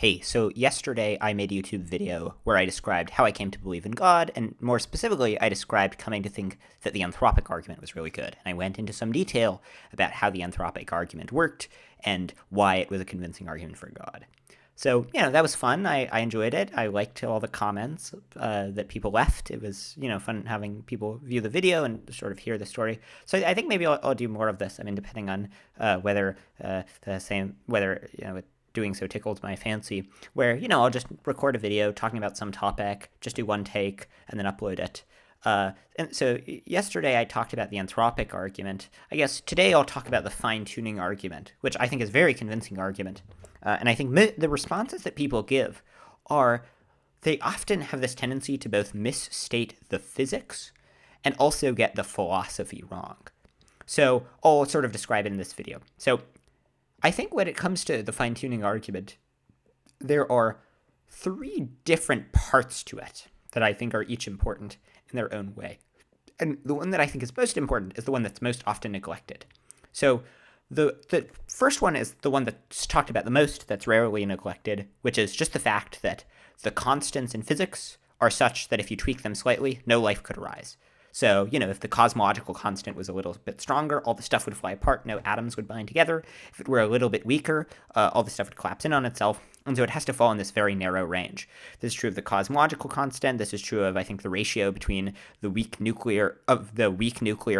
Hey, so yesterday I made a YouTube video where I described how I came to believe in God, and more specifically, I described coming to think that the anthropic argument was really good. And I went into some detail about how the anthropic argument worked and why it was a convincing argument for God. So, that was fun. I enjoyed it. I liked all the comments that people left. It was, fun having people view the video and sort of hear the story. So I think maybe I'll do more of this. I mean, depending on whether doing so tickled my fancy, where, I'll just record a video talking about some topic, just do one take, and then upload it. And so yesterday I talked about the anthropic argument. I guess today I'll talk about the fine-tuning argument, which I think is a very convincing argument. And I think the responses that people give are, they often have this tendency to both misstate the physics and also get the philosophy wrong. So I'll sort of describe it in this video. So I think when it comes to the fine-tuning argument, there are three different parts to it that I think are each important in their own way. And the one that I think is most important is the one that's most often neglected. So the first one is the one that's talked about the most, that's rarely neglected, which is just the fact that the constants in physics are such that if you tweak them slightly, no life could arise. So, if the cosmological constant was a little bit stronger, all the stuff would fly apart, no atoms would bind together. If it were a little bit weaker, all the stuff would collapse in on itself. And so it has to fall in this very narrow range. This is true of the cosmological constant. This is true of, I think, the ratio between the weak nuclear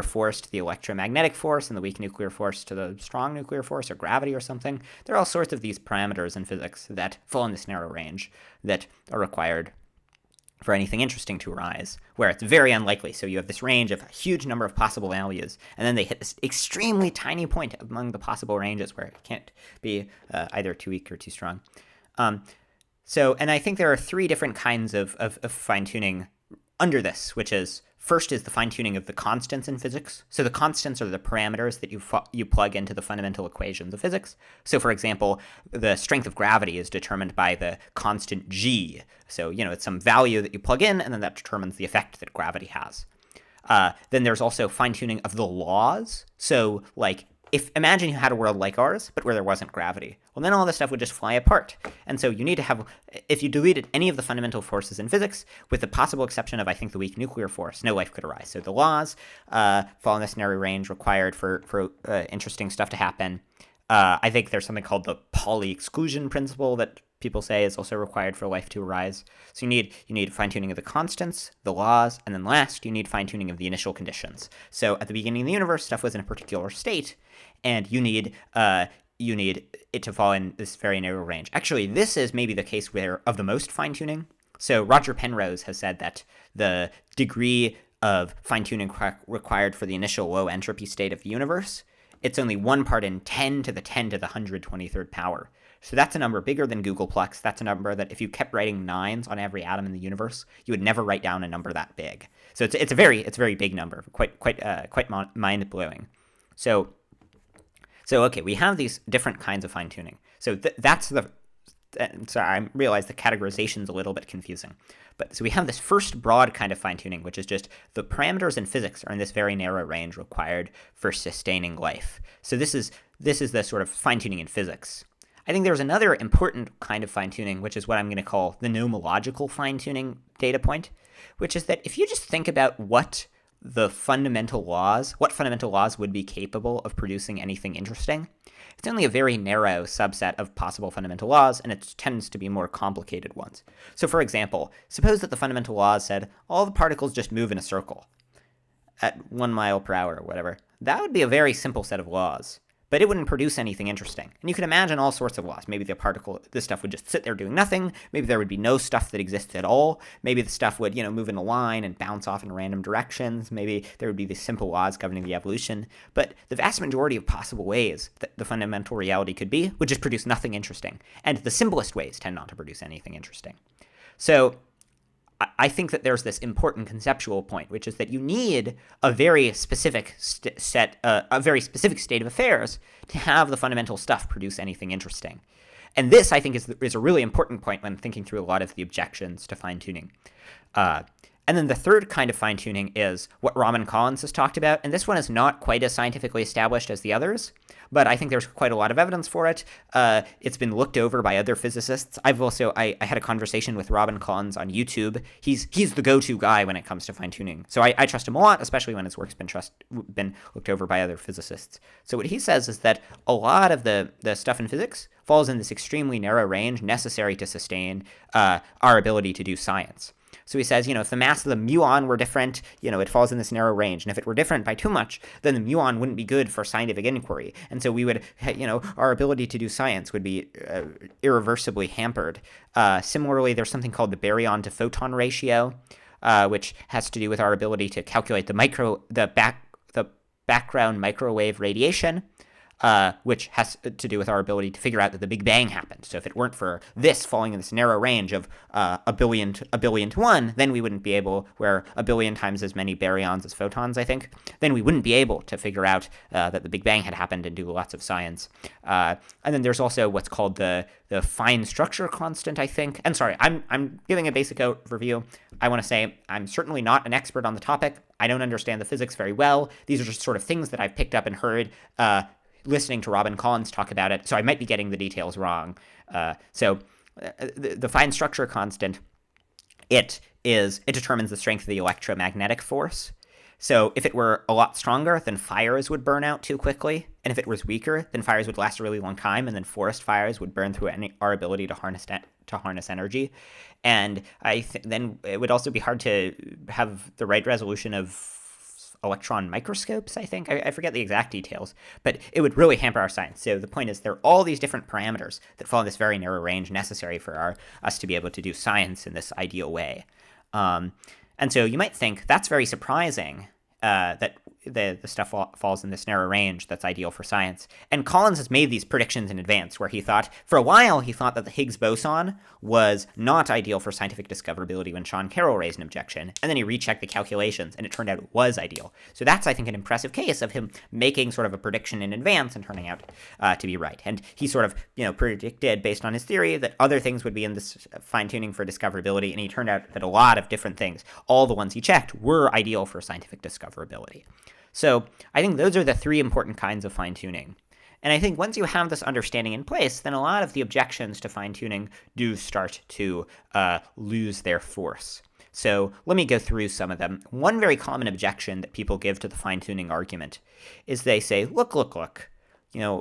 force to the electromagnetic force and the weak nuclear force to the strong nuclear force or gravity or something. There are all sorts of these parameters in physics that fall in this narrow range that are required for anything interesting to arise, where it's very unlikely. So you have this range of a huge number of possible values, and then they hit this extremely tiny point among the possible ranges where it can't be either too weak or too strong. And I think there are three different kinds of fine-tuning under this, which is, first is the fine-tuning of the constants in physics. So the constants are the parameters that you plug into the fundamental equations of physics. So, for example, the strength of gravity is determined by the constant g. So, it's some value that you plug in, and then that determines the effect that gravity has. Then there's also fine-tuning of the laws. So, imagine you had a world like ours, but where there wasn't gravity. Well, then all this stuff would just fly apart. And so you need to have, if you deleted any of the fundamental forces in physics, with the possible exception of, I think, the weak nuclear force, no life could arise. So the laws fall in this narrow range required for interesting stuff to happen. I think there's something called the Pauli exclusion principle that people say is also required for life to arise. So you need fine-tuning of the constants, the laws, and then last, you need fine-tuning of the initial conditions. So at the beginning of the universe, stuff was in a particular state, and you need it to fall in this very narrow range. Actually, this is maybe the case of the most fine-tuning. So Roger Penrose has said that the degree of fine-tuning required for the initial low entropy state of the universe, it's only 1 part in 10 to the 10 to the 123rd power. So that's a number bigger than Googleplex. That's a number that if you kept writing nines on every atom in the universe, you would never write down a number that big. So it's a very big number, quite mind-blowing. So okay, we have these different kinds of fine-tuning. So I realize the categorization's a little bit confusing. But so we have this first broad kind of fine-tuning, which is just the parameters in physics are in this very narrow range required for sustaining life. So this is the sort of fine-tuning in physics. I think there's another important kind of fine-tuning, which is what I'm going to call the nomological fine-tuning data point, which is that if you just think about what fundamental laws would be capable of producing anything interesting, it's only a very narrow subset of possible fundamental laws, and it tends to be more complicated ones. So for example, suppose that the fundamental laws said all the particles just move in a circle at 1 mile per hour or whatever. That would be a very simple set of laws, but it wouldn't produce anything interesting. And you could imagine all sorts of laws. Maybe this stuff would just sit there doing nothing. Maybe there would be no stuff that exists at all. Maybe the stuff would, move in a line and bounce off in random directions. Maybe there would be these simple laws governing the evolution. But the vast majority of possible ways that the fundamental reality could be would just produce nothing interesting. And the simplest ways tend not to produce anything interesting. So I think that there's this important conceptual point, which is that you need a very specific state of affairs to have the fundamental stuff produce anything interesting. And this, I think, is a really important point when thinking through a lot of the objections to fine-tuning. And then the third kind of fine-tuning is what Raman Collins has talked about, and this one is not quite as scientifically established as the others, but I think there's quite a lot of evidence for it. It's been looked over by other physicists. I had a conversation with Raman Collins on YouTube. He's the go-to guy when it comes to fine-tuning, so I trust him a lot, especially when his work's been looked over by other physicists. So what he says is that a lot of the stuff in physics falls in this extremely narrow range necessary to sustain our ability to do science. So he says, if the mass of the muon were different, it falls in this narrow range. And if it were different by too much, then the muon wouldn't be good for scientific inquiry. And so we would, our ability to do science would be irreversibly hampered. Similarly, there's something called the baryon to photon ratio, which has to do with our ability to calculate the background microwave radiation. Which has to do with our ability to figure out that the Big Bang happened. So if it weren't for this falling in this narrow range of a billion to 1, then we wouldn't be able, where a billion times as many baryons as photons, I think, then we wouldn't be able to figure out that the Big Bang had happened and do lots of science. And then there's also what's called the fine structure constant, I think. And sorry, I'm giving a basic overview. I want to say I'm certainly not an expert on the topic. I don't understand the physics very well. These are just sort of things that I've picked up and heard listening to Raman Collins talk about it, so I might be getting the details wrong. The fine structure constant, it determines the strength of the electromagnetic force. So if it were a lot stronger, then fires would burn out too quickly, and if it was weaker, then fires would last a really long time, and then forest fires would burn through our ability to harness energy. And then it would also be hard to have the right resolution of electron microscopes, I think. I forget the exact details, but it would really hamper our science. So the point is there are all these different parameters that fall in this very narrow range necessary for us to be able to do science in this ideal way. And so you might think that's very surprising that the stuff falls in this narrow range that's ideal for science. And Collins has made these predictions in advance where for a while, he thought that the Higgs boson was not ideal for scientific discoverability when Sean Carroll raised an objection. And then he rechecked the calculations, and it turned out it was ideal. So that's, I think, an impressive case of him making sort of a prediction in advance and turning out to be right. And he sort of, predicted based on his theory that other things would be in this fine-tuning for discoverability, and he turned out that a lot of different things, all the ones he checked, were ideal for scientific discoverability. So I think those are the three important kinds of fine-tuning. And I think once you have this understanding in place, then a lot of the objections to fine-tuning do start to lose their force. So let me go through some of them. One very common objection that people give to the fine-tuning argument is they say, look,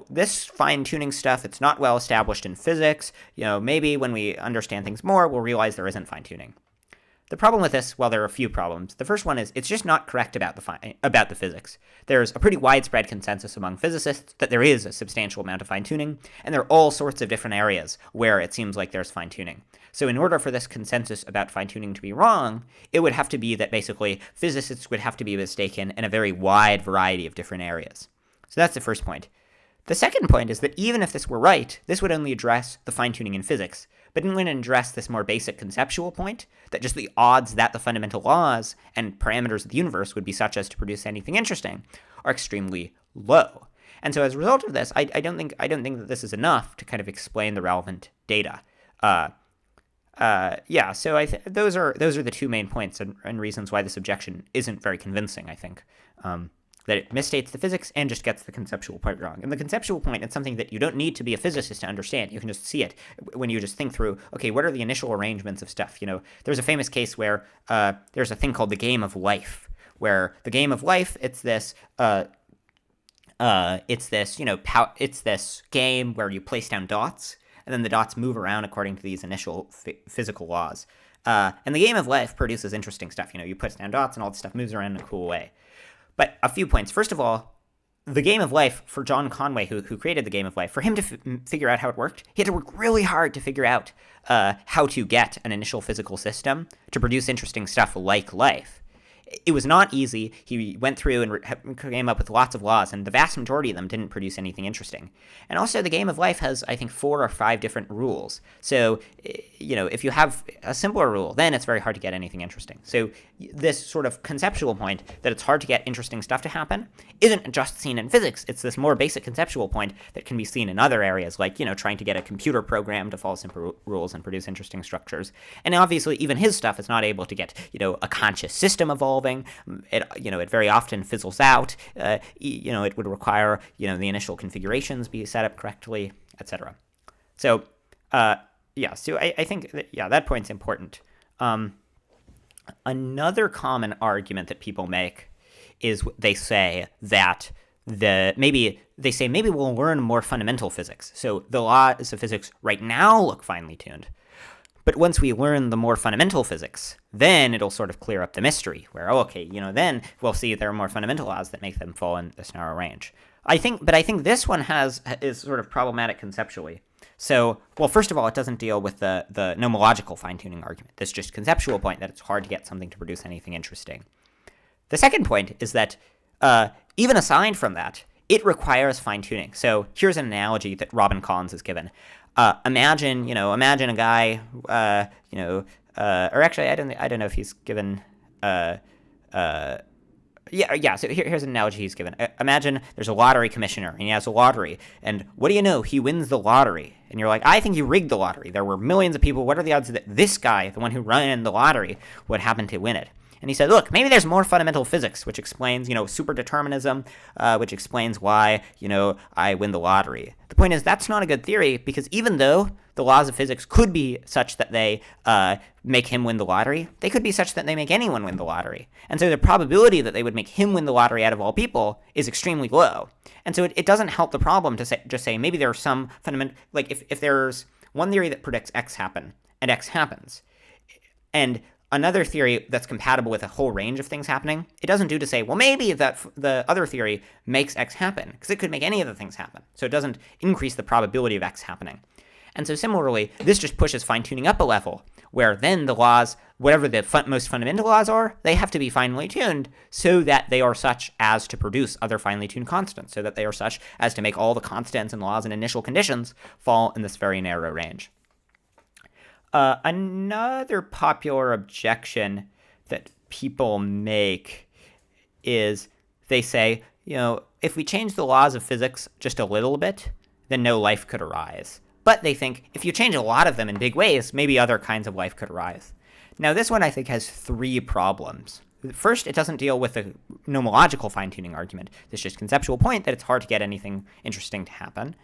this fine-tuning stuff, it's not well established in physics. Maybe when we understand things more, we'll realize there isn't fine-tuning. The problem with this, well, there are a few problems. The first one is it's just not correct about the physics. There's a pretty widespread consensus among physicists that there is a substantial amount of fine-tuning, and there are all sorts of different areas where it seems like there's fine-tuning. So in order for this consensus about fine-tuning to be wrong, it would have to be that basically physicists would have to be mistaken in a very wide variety of different areas. So that's the first point. The second point is that even if this were right, this would only address the fine-tuning in physics, but it wouldn't address this more basic conceptual point, that just the odds that the fundamental laws and parameters of the universe would be such as to produce anything interesting are extremely low. And so as a result of this, I don't think that this is enough to kind of explain the relevant data. So those are the two main points and reasons why this objection isn't very convincing, I think. That it misstates the physics and just gets the conceptual point wrong. And the conceptual point is something that you don't need to be a physicist to understand. You can just see it when you just think through, okay, what are the initial arrangements of stuff? There's a famous case where there's a thing called the game of life, where the game of life, it's this game where you place down dots, and then the dots move around according to these initial physical laws. And the game of life produces interesting stuff. You put down dots and all the stuff moves around in a cool way. But a few points. First of all, the game of life, for John Conway, who created the game of life, for him to figure out how it worked, he had to work really hard to figure out how to get an initial physical system to produce interesting stuff like life. it was not easy. He went through and came up with lots of laws, and the vast majority of them didn't produce anything interesting. And also, the game of life has, I think, 4 or 5 different rules. So, if you have a simpler rule, then it's very hard to get anything interesting. So this sort of conceptual point that it's hard to get interesting stuff to happen isn't just seen in physics. It's this more basic conceptual point that can be seen in other areas, like, trying to get a computer program to follow simple rules and produce interesting structures. And obviously, even his stuff is not able to get, a conscious system evolving. It very often fizzles out. It would require, the initial configurations be set up correctly, etc. So, so I think that point's important. Another common argument that people make is they say that maybe we'll learn more fundamental physics. So the laws of physics right now look finely tuned. But once we learn the more fundamental physics, then it'll sort of clear up the mystery, where, then we'll see there are more fundamental laws that make them fall in this narrow range. I think this one is sort of problematic conceptually. So, well, first of all, it doesn't deal with the nomological fine-tuning argument. This just conceptual point that it's hard to get something to produce anything interesting. The second point is that even aside from that, it requires fine-tuning. So here's an analogy that Robin Collins has given. Imagine a guy, or actually, I don't know if he's given. So here's an analogy he's given. Imagine there's a lottery commissioner, and he has a lottery, and what do you know? He wins the lottery. And you're like, I think you rigged the lottery. There were millions of people. What are the odds that this guy, the one who ran the lottery, would happen to win it? And he said, look, maybe there's more fundamental physics, which explains, superdeterminism, which explains why, I win the lottery. The point is, that's not a good theory, because even though the laws of physics could be such that they make him win the lottery, they could be such that they make anyone win the lottery. And so the probability that they would make him win the lottery out of all people is extremely low. And so it doesn't help the problem to just say maybe there are some fundamental, like if there's one theory that predicts X happen, and X happens, and another theory that's compatible with a whole range of things happening, it doesn't do to say, well, maybe that the other theory makes X happen, because it could make any of the things happen. So it doesn't increase the probability of X happening. And so similarly, this just pushes fine-tuning up a level, where then the laws, whatever the most fundamental laws are, they have to be finely tuned so that they are such as to produce other finely tuned constants, so that they are such as to make all the constants and laws and initial conditions fall in this very narrow range. Another popular objection that people make is they say, if we change the laws of physics just a little bit, then no life could arise. But they think if you change a lot of them in big ways, maybe other kinds of life could arise. Now, this one I think has 3 problems. First, it doesn't deal with the nomological fine-tuning argument. This just conceptual point that it's hard to get anything interesting to happen.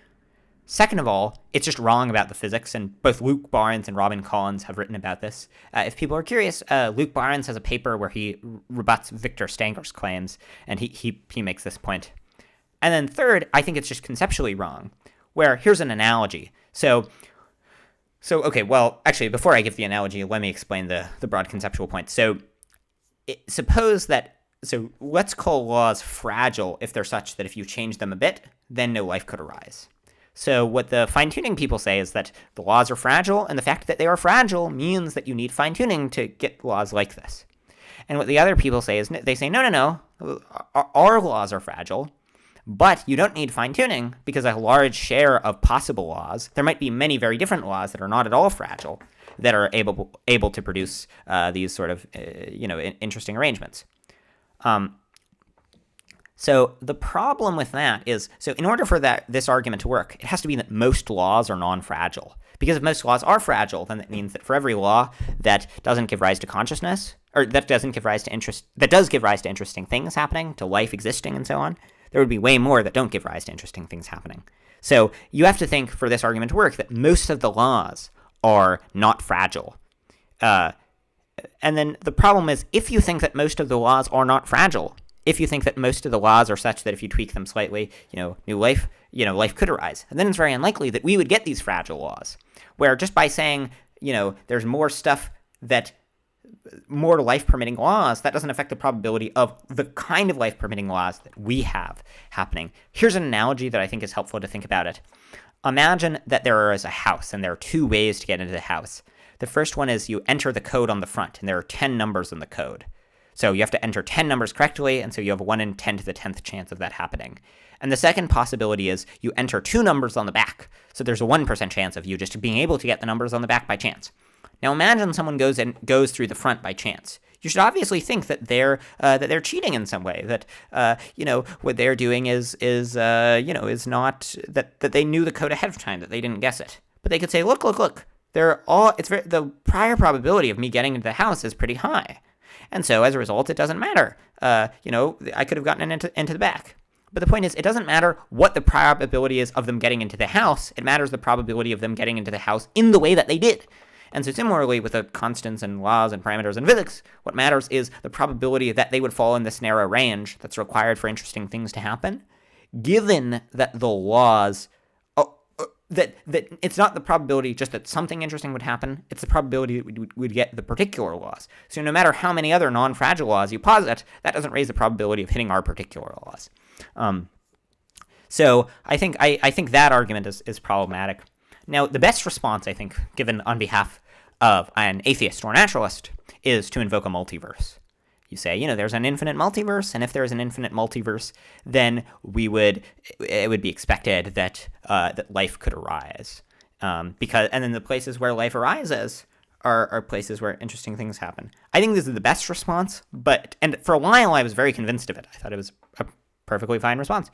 Second of all, it's just wrong about the physics, and both Luke Barnes and Robin Collins have written about this. If people are curious, Luke Barnes has a paper where he rebuts Victor Stanger's claims, and he makes this point. And then third, I think it's just conceptually wrong, where here's an analogy. So okay, well, actually, before I give the analogy, let me explain the broad conceptual point. So let's call laws fragile if they're such that if you change them a bit, then no life could arise. So what the fine-tuning people say is that the laws are fragile, and the fact that they are fragile means that you need fine-tuning to get laws like this. And what the other people say is they say, no, our laws are fragile, but you don't need fine-tuning because a large share of possible laws, there might be many very different laws that are not at all fragile, that are able to produce these sort of interesting arrangements. So the problem with that is, so in order for this argument to work, it has to be that most laws are non-fragile. Because if most laws are fragile, then that means that for every law that doesn't give rise to consciousness, or that doesn't give rise to that does give rise to interesting things happening, to life existing and so on, there would be way more that don't give rise to interesting things happening. So you have to think for this argument to work that most of the laws are not fragile. And then the problem is, if you think that most of the laws are not fragile, if you think that most of the laws are such that if you tweak them slightly, new life, life could arise. And then it's very unlikely that we would get these fragile laws, where just by saying, there's more stuff more life-permitting laws, that doesn't affect the probability of the kind of life-permitting laws that we have happening. Here's an analogy that I think is helpful to think about it. Imagine that there is a house, and there are 2 ways to get into the house. The first one is you enter the code on the front, and there are 10 numbers in the code. So you have to enter 10 numbers correctly, and so you have a 1 in 10 to the 10th chance of that happening. And the second possibility is you enter 2 numbers on the back. So there's a 1% chance of you just being able to get the numbers on the back by chance. Now imagine someone goes through the front by chance. You should obviously think that they're cheating in some way. That what they're doing is not that they knew the code ahead of time, that they didn't guess it. But they could say, look. The prior probability of me getting into the house is pretty high, and so as a result, it doesn't matter. I could have gotten into the back. But the point is, it doesn't matter what the probability is of them getting into the house. It matters the probability of them getting into the house in the way that they did. And so similarly with the constants and laws and parameters in physics, what matters is the probability that they would fall in this narrow range that's required for interesting things to happen, given that the laws, that it's not the probability just that something interesting would happen, it's the probability that we would get the particular laws. So no matter how many other non-fragile laws you posit, that doesn't raise the probability of hitting our particular laws. So I think that argument is problematic. Now, the best response, I think, given on behalf of an atheist or naturalist, is to invoke a multiverse. You say, there's an infinite multiverse, and if there's an infinite multiverse, then it would be expected that life could arise. And then the places where life arises are places where interesting things happen. I think this is the best response, and for a while I was very convinced of it. I thought it was a perfectly fine response.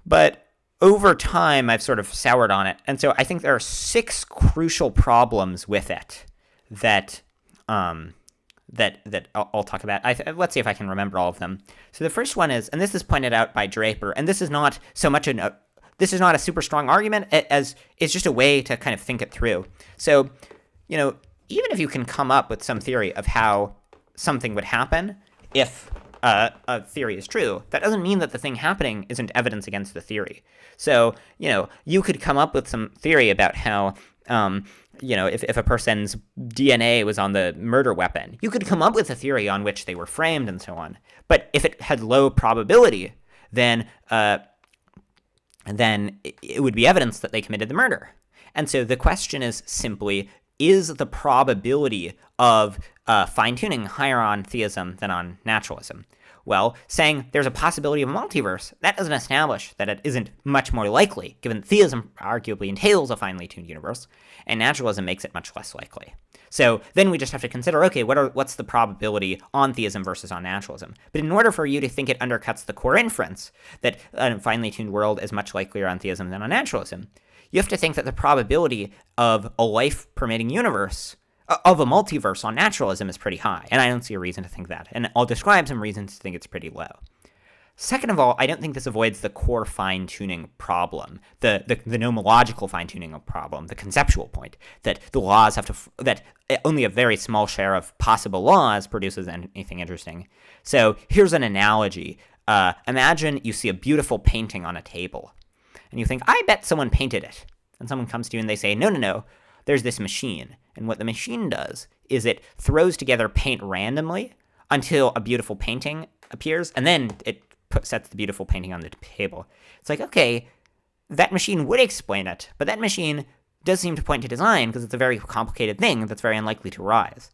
But over time, I've sort of soured on it. And so I think there are 6 crucial problems with it that I'll talk about. Let's see if I can remember all of them. So the first one is, and this is pointed out by Draper, and this is not so much this is not a super strong argument as it's just a way to kind of think it through. So, even if you can come up with some theory of how something would happen if a theory is true, that doesn't mean that the thing happening isn't evidence against the theory. So, you could come up with some theory about how, if a person's DNA was on the murder weapon, you could come up with a theory on which they were framed and so on. But if it had low probability, then it would be evidence that they committed the murder. And so the question is simply, is the probability of fine-tuning higher on theism than on naturalism? Well, saying there's a possibility of a multiverse, that doesn't establish that it isn't much more likely, given that theism arguably entails a finely tuned universe, and naturalism makes it much less likely. So then we just have to consider, okay, what's the probability on theism versus on naturalism? But in order for you to think it undercuts the core inference that a finely tuned world is much likelier on theism than on naturalism, you have to think that the probability of a life-permitting universe, of a multiverse on naturalism, is pretty high, and I don't see a reason to think that, and I'll describe some reasons to think it's pretty low. Second of all, I don't think this avoids the core fine-tuning problem, the nomological fine-tuning problem, the conceptual point, that the laws that only a very small share of possible laws produces anything interesting. So here's an analogy. Imagine you see a beautiful painting on a table, and you think, I bet someone painted it. And someone comes to you and they say, no, there's this machine. And what the machine does is it throws together paint randomly until a beautiful painting appears, and then it sets the beautiful painting on the table. It's like, okay, that machine would explain it, but that machine does seem to point to design because it's a very complicated thing that's very unlikely to rise.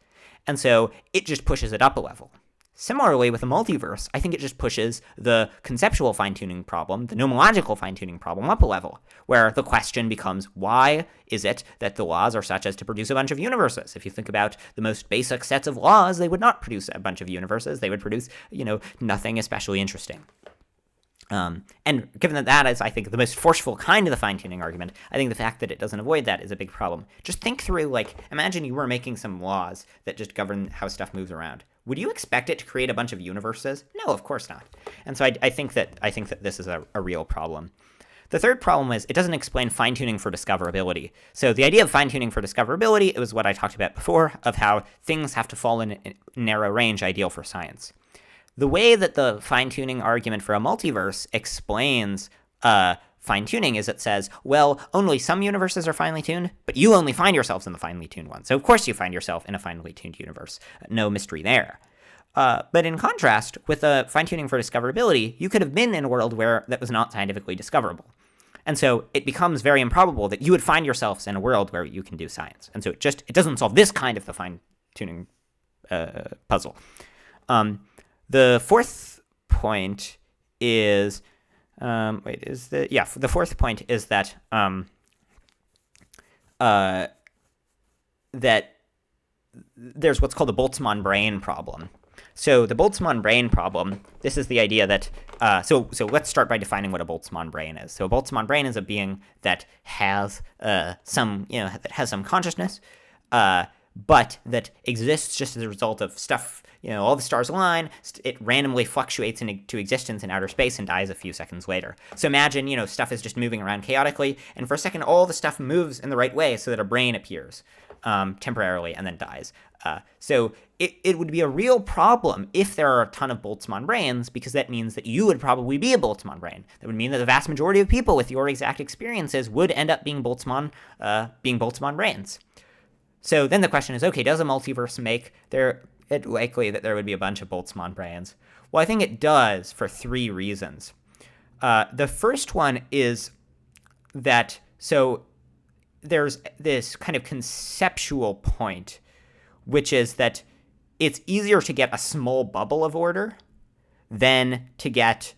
And so it just pushes it up a level. Similarly, with a multiverse, I think it just pushes the conceptual fine-tuning problem, the nomological fine-tuning problem, up a level, where the question becomes, why is it that the laws are such as to produce a bunch of universes? If you think about the most basic sets of laws, they would not produce a bunch of universes. They would produce, nothing especially interesting. And given that is, I think, the most forceful kind of the fine-tuning argument, I think the fact that it doesn't avoid that is a big problem. Just think through, imagine you were making some laws that just govern how stuff moves around. Would you expect it to create a bunch of universes? No, of course not. And so I think that this is a real problem. The third problem is it doesn't explain fine-tuning for discoverability. So the idea of fine-tuning for discoverability, it was what I talked about before, of how things have to fall in a narrow range, ideal for science. The way that the fine-tuning argument for a multiverse explains fine-tuning is it says, well, only some universes are finely tuned, but you only find yourselves in the finely tuned one. So of course you find yourself in a finely tuned universe. No mystery there. But in contrast, with a fine-tuning for discoverability, you could have been in a world where that was not scientifically discoverable. And so it becomes very improbable that you would find yourselves in a world where you can do science. And so it doesn't solve this kind of the fine-tuning puzzle. The fourth point is the fourth point is that that there's what's called the Boltzmann brain problem. So the Boltzmann brain problem, this is the idea that, so let's start by defining what a Boltzmann brain is. So a Boltzmann brain is a being that has some consciousness, but that exists just as a result of stuff, all the stars align, it randomly fluctuates into existence in outer space and dies a few seconds later. So imagine, stuff is just moving around chaotically, and for a second all the stuff moves in the right way so that a brain appears temporarily and then dies. So it would be a real problem if there are a ton of Boltzmann brains, because that means that you would probably be a Boltzmann brain. That would mean that the vast majority of people with your exact experiences would end up being Boltzmann brains. So then the question is, okay, does a multiverse make it likely that there would be a bunch of Boltzmann brains? Well, I think it does for three reasons. The first one is that, so there's this kind of conceptual point, which is that it's easier to get a small bubble of order than to get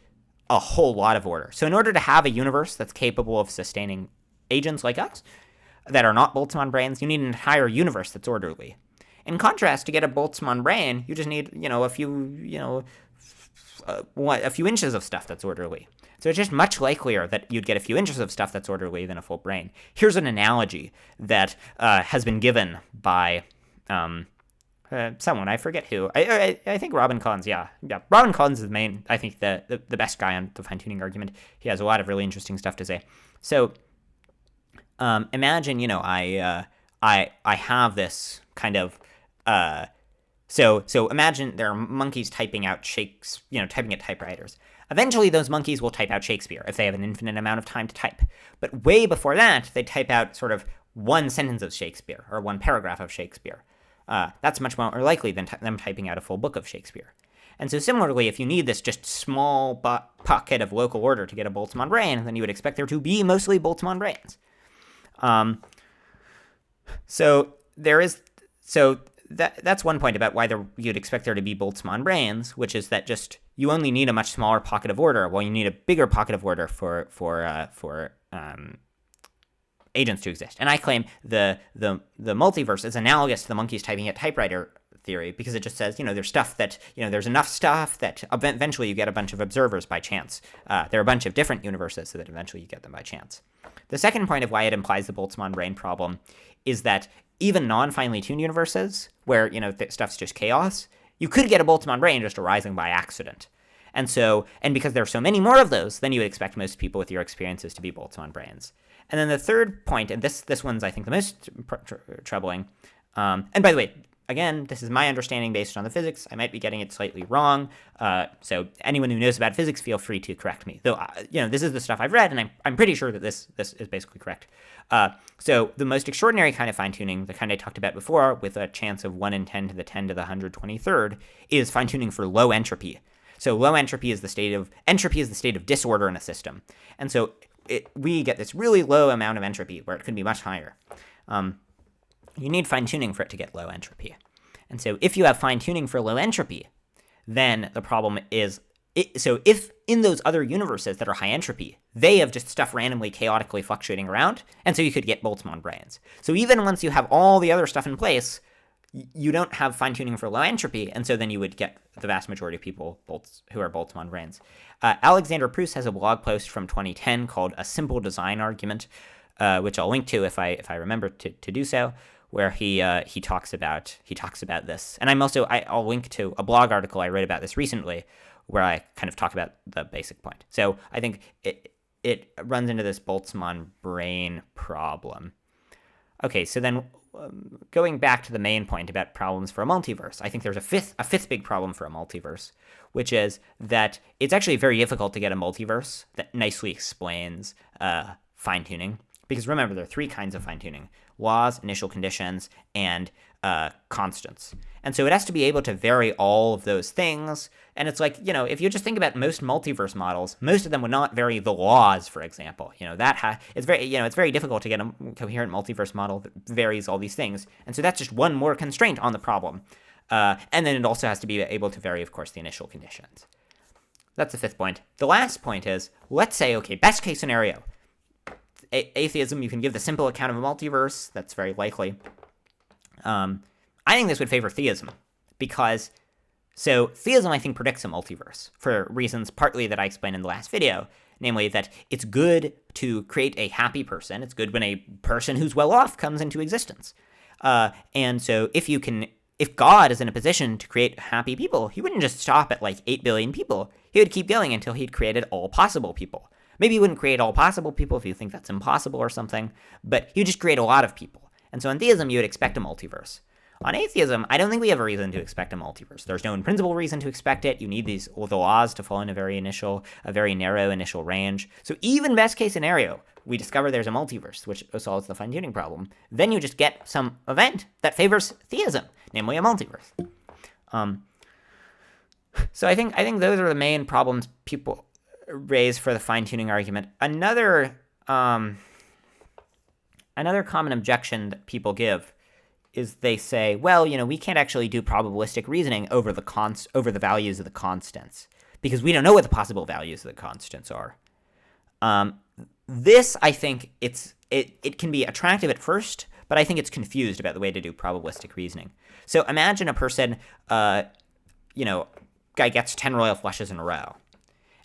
a whole lot of order. So in order to have a universe that's capable of sustaining agents like us that are not Boltzmann brains, you need an entire universe that's orderly. In contrast, to get a Boltzmann brain, you just need, a few inches of stuff that's orderly. So it's just much likelier that you'd get a few inches of stuff that's orderly than a full brain. Here's an analogy that has been given by someone, I forget who. I think Robin Collins, yeah. Robin Collins is the main, I think, the best guy on the fine-tuning argument. He has a lot of really interesting stuff to say. So imagine, I have this kind of so imagine there are monkeys typing out typing at typewriters. Eventually, those monkeys will type out Shakespeare if they have an infinite amount of time to type. But way before that, they type out sort of one sentence of Shakespeare or one paragraph of Shakespeare. That's much more likely than them typing out a full book of Shakespeare. And so similarly, if you need this just small pocket of local order to get a Boltzmann brain, then you would expect there to be mostly Boltzmann brains. That's one point about why you'd expect there to be Boltzmann brains, which is that just you only need a much smaller pocket of order, while you need a bigger pocket of order for agents to exist. And I claim the multiverse is analogous to the monkeys typing at typewriter theory, because it just says, there's stuff that, there's enough stuff that eventually you get a bunch of observers by chance. There are a bunch of different universes so that eventually you get them by chance. The second point of why it implies the Boltzmann brain problem is that even non-finely tuned universes, where, stuff's just chaos, you could get a Boltzmann brain just arising by accident. And because there are so many more of those, then you would expect most people with your experiences to be Boltzmann brains. And then the third point, and this one's, I think, the most troubling, and by the way, again, this is my understanding based on the physics. I might be getting it slightly wrong. So anyone who knows about physics, feel free to correct me. Though, this is the stuff I've read, and I'm pretty sure that this is basically correct. So the most extraordinary kind of fine-tuning, the kind I talked about before, with a chance of 1 in 10 to the 10 to the 123rd, is fine-tuning for low entropy. So low entropy is the state of disorder in a system. And so we get this really low amount of entropy, where it could be much higher. You need fine-tuning for it to get low entropy. And so if you have fine-tuning for low entropy, then the problem is, so if in those other universes that are high entropy, they have just stuff randomly, chaotically fluctuating around, and so you could get Boltzmann brains. So even once you have all the other stuff in place, you don't have fine-tuning for low entropy, and so then you would get the vast majority of people who are Boltzmann brains. Alexander Pruss has a blog post from 2010 called A Simple Design Argument, which I'll link to if I remember to do so, where he talks about this. And I'll link to a blog article I wrote about this recently, where I kind of talk about the basic point. So I think it runs into this Boltzmann brain problem. Okay, so then going back to the main point about problems for a multiverse, I think there's a fifth big problem for a multiverse, which is that it's actually very difficult to get a multiverse that nicely explains fine-tuning. Because remember, there are three kinds of fine-tuning: laws, initial conditions, and constants. And so it has to be able to vary all of those things. And it's like, if you just think about most multiverse models, most of them would not vary the laws, for example. It's very difficult to get a coherent multiverse model that varies all these things. And so that's just one more constraint on the problem. And then it also has to be able to vary, of course, the initial conditions. That's the fifth point. The last point is, let's say, okay, best case scenario. Atheism, you can give the simple account of a multiverse. That's very likely. I think this would favor theism because, so theism, I think, predicts a multiverse for reasons partly that I explained in the last video, namely that it's good to create a happy person. It's good when a person who's well off comes into existence. And so if God is in a position to create happy people, he wouldn't just stop at like 8 billion people. He would keep going until he'd created all possible people. Maybe he wouldn't create all possible people if you think that's impossible or something, but he would just create a lot of people. And so in theism, you would expect a multiverse. On atheism, I don't think we have a reason to expect a multiverse. There's no in-principle reason to expect it. You need the laws to fall in a very narrow initial range. So even best case scenario, we discover there's a multiverse, which solves the fine-tuning problem. Then you just get some event that favors theism, namely a multiverse. So I think those are the main problems people raise for the fine-tuning argument. Another common objection that people give is they say, well, we can't actually do probabilistic reasoning over the values of the constants because we don't know what the possible values of the constants are. This, I think, it can be attractive at first, but I think it's confused about the way to do probabilistic reasoning. So imagine a person, guy gets 10 royal flushes in a row.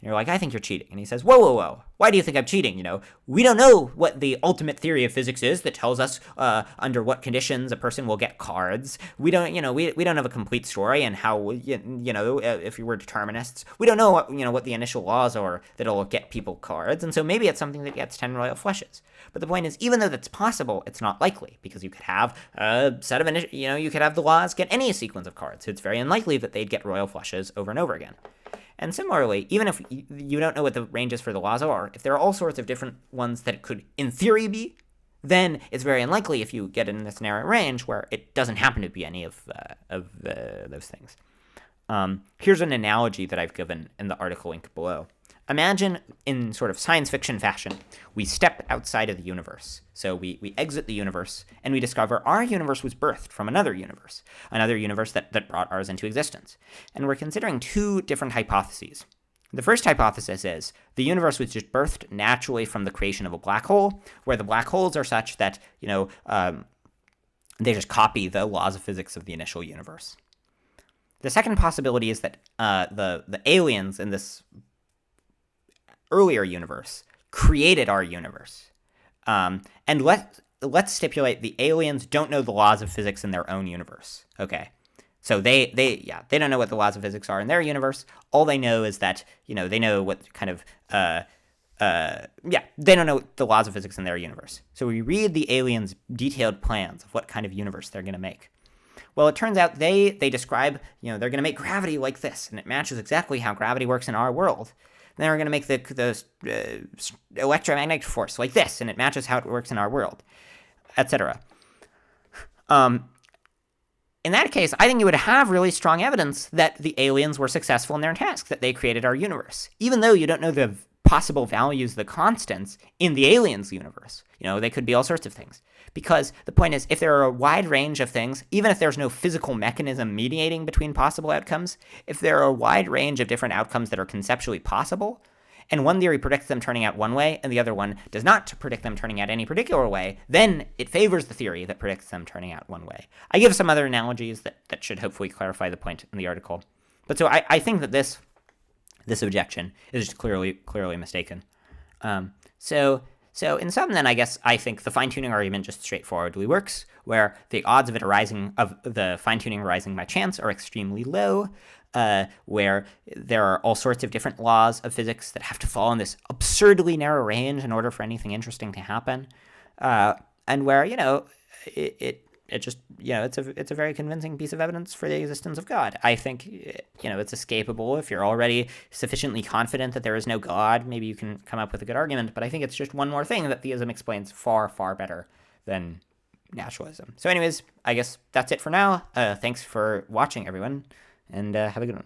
And you're like, I think you're cheating. And he says, whoa. Why do you think I'm cheating? We don't know what the ultimate theory of physics is that tells us under what conditions a person will get cards. We don't, we don't have a complete story and how, if we were determinists, we don't know what the initial laws are that'll get people cards. And so maybe it's something that gets 10 royal flushes. But the point is, even though that's possible, it's not likely because you could have a set of, you could have the laws get any sequence of cards. So it's very unlikely that they'd get royal flushes over and over again. And similarly, even if you don't know what the ranges for the laws are, if there are all sorts of different ones that it could, in theory, be, then it's very unlikely if you get in this narrow range where it doesn't happen to be any of those things. Here's an analogy that I've given in the article linked below. Imagine, in sort of science fiction fashion, we step outside of the universe. So we exit the universe, and we discover our universe was birthed from another universe that brought ours into existence. And we're considering two different hypotheses. The first hypothesis is the universe was just birthed naturally from the creation of a black hole, where the black holes are such that, they just copy the laws of physics of the initial universe. The second possibility is that the aliens in this earlier universe created our universe. And let's stipulate the aliens don't know the laws of physics in their own universe. Okay. So they don't know what the laws of physics are in their universe. All they know is that, they know what kind of, they don't know the laws of physics in their universe. So we read the aliens' detailed plans of what kind of universe they're going to make. Well, it turns out they describe, they're going to make gravity like this, and it matches exactly how gravity works in our world. Then we're going to make the electromagnetic force like this, and it matches how it works in our world, etc. In that case, I think you would have really strong evidence that the aliens were successful in their task, that they created our universe, even though you don't know the possible values of the constants in the aliens' universe. They could be all sorts of things. Because the point is, if there are a wide range of things, even if there's no physical mechanism mediating between possible outcomes, if there are a wide range of different outcomes that are conceptually possible, and one theory predicts them turning out one way, and the other one does not predict them turning out any particular way, then it favors the theory that predicts them turning out one way. I give some other analogies that should hopefully clarify the point in the article. But so I think that this objection is just clearly mistaken. So in sum, then, I think the fine-tuning argument just straightforwardly works, where the odds of the fine-tuning arising by chance are extremely low, where there are all sorts of different laws of physics that have to fall in this absurdly narrow range in order for anything interesting to happen, and where it's a very convincing piece of evidence for the existence of God. I think, it's escapable. If you're already sufficiently confident that there is no God, maybe you can come up with a good argument, but I think it's just one more thing that theism explains far, far better than naturalism. So anyways, I guess that's it for now. Thanks for watching, everyone, and have a good one.